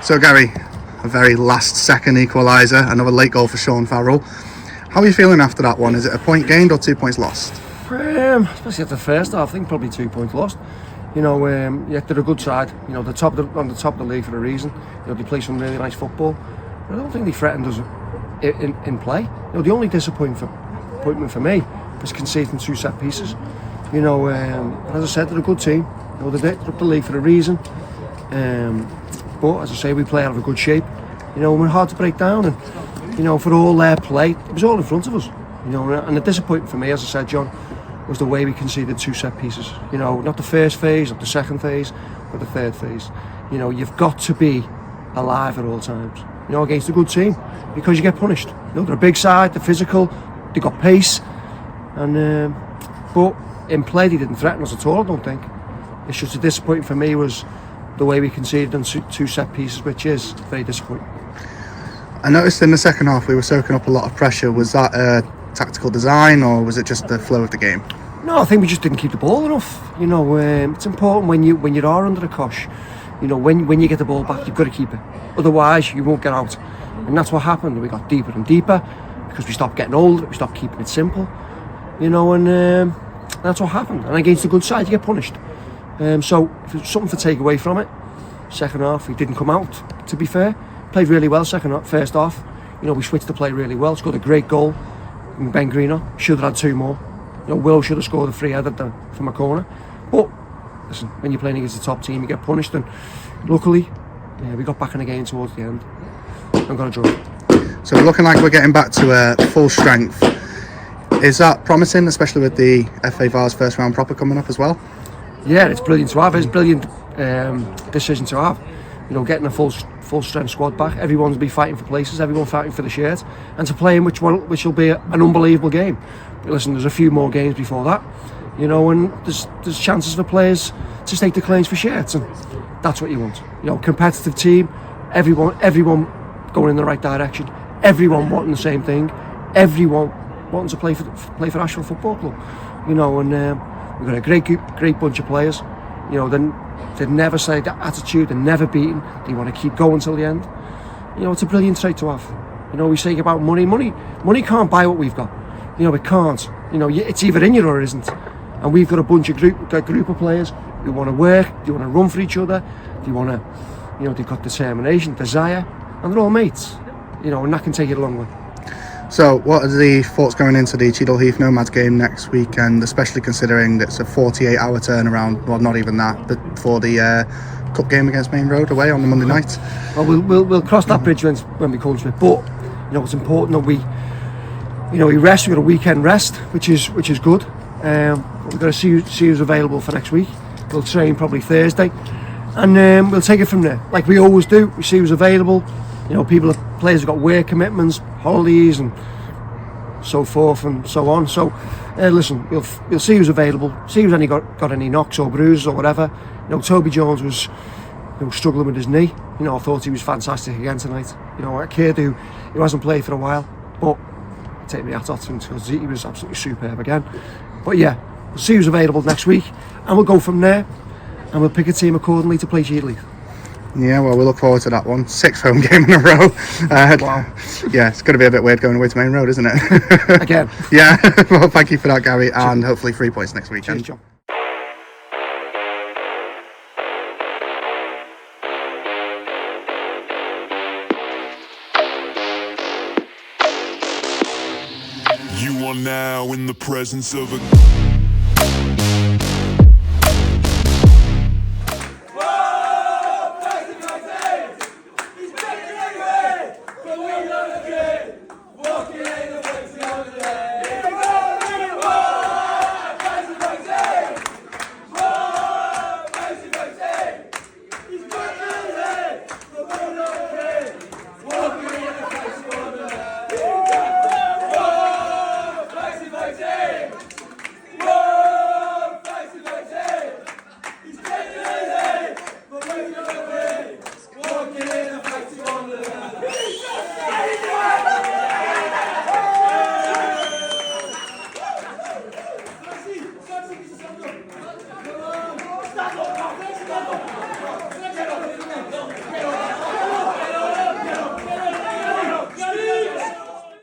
So Gary, a very last-second equaliser, another late goal for Sean Farrell. How are you feeling after that one? Is it a point gained or 2 points lost? Especially at the first half, I think probably 2 points lost. You know, they're a good side. You know, on the top of the league for a reason. You know, they play some really nice football. But I don't think they threatened us in play. You know, the only disappointment for me was conceding 2 set pieces. You know, as I said, they're a good team. You know, they're up the league for a reason. But as I say, we play out of a good shape. You know, we're hard to break down, and you know, for all their play, it was all in front of us. You know, and the disappointment for me, as I said, John, was the way we conceded 2 set pieces. You know, not the first phase, not the second phase, but the third phase. You know, you've got to be alive at all times. You know, against a good team, because you get punished. You know, they're a big side, they're physical, they got pace, and but in play they didn't threaten us at all. I don't think. It's just a disappointment for me was the way we conceded on 2 set pieces, which is very disappointing. I noticed in the second half we were soaking up a lot of pressure. Was that tactical design, or was it just the flow of the game? No, I think we just didn't keep the ball enough. You know, it's important when you are under the cosh. You know, when you get the ball back, you've got to keep it. Otherwise, you won't get out. And that's what happened. We got deeper and deeper because we stopped getting older. We stopped keeping it simple. You know, and that's what happened. And against a good side, you get punished. So, if there's something to take away from it, second half, we didn't come out. To be fair, played really well. First half, you know, we switched to play really well. Scored a great goal. Ben Greeno should have had 2 more. You know, Will should have scored a free header from a corner. But listen, when you're playing against the top team, you get punished. And luckily, we got back in the game towards the end and got a draw. So we're looking like we're getting back to full strength. Is that promising, especially with the FA Vars first round proper coming up as well? Yeah, it's brilliant to have. It's a brilliant decision to have. You know, getting a full strength squad back. Everyone's be fighting for places. Everyone fighting for the shirt, and to play in which will be an unbelievable game. But listen, there's a few more games before that. You know, and there's chances for players to stake the claims for shirts, and that's what you want. You know, competitive team. Everyone going in the right direction. Everyone wanting the same thing. Everyone wanting to play for Ashville Football Club. You know, and we've got a great bunch of players. You know, they never say that attitude. They're never beaten. They want to keep going till the end. You know, it's a brilliant trait to have. You know, we say about money. Money can't buy what we've got. You know, it can't. You know, it's either in you or it isn't. And we've got a group of players who want to work. They want to run for each other. They want to, you know, they've got determination, desire, and they're all mates. You know, and that can take it a long way. So, what are the thoughts going into the Cheadle Heath Nomads game next weekend, especially considering it's a 48-hour turnaround, well, not even that, but for the cup game against Main Road away on the Monday night? Well, we'll cross that bridge when we come to it. But you know, it's important that we rest. We've got a weekend rest, which is good. We've got to see who's available for next week. We'll train probably Thursday, and we'll take it from there, like we always do. We see who's available. You know, players have got work commitments, holidays, and so forth and so on. So, listen, we'll see who's available. See who's got any knocks or bruises or whatever. You know, Toby Jones was struggling with his knee. You know, I thought he was fantastic again tonight. You know, a kid who hasn't played for a while, but I take my hat off to him because he was absolutely superb again. But yeah, we'll see who's available next week, and we'll go from there, and we'll pick a team accordingly to play Cheadle Heath. Yeah, well, we look forward to that one. 6th home game in a row. Wow. Yeah, it's going to be a bit weird going away to Main Road, isn't it? Again. Yeah, well, thank you for that, Gary, and hopefully 3 points next weekend. Cheers, John. You are now in the presence of a... Stop!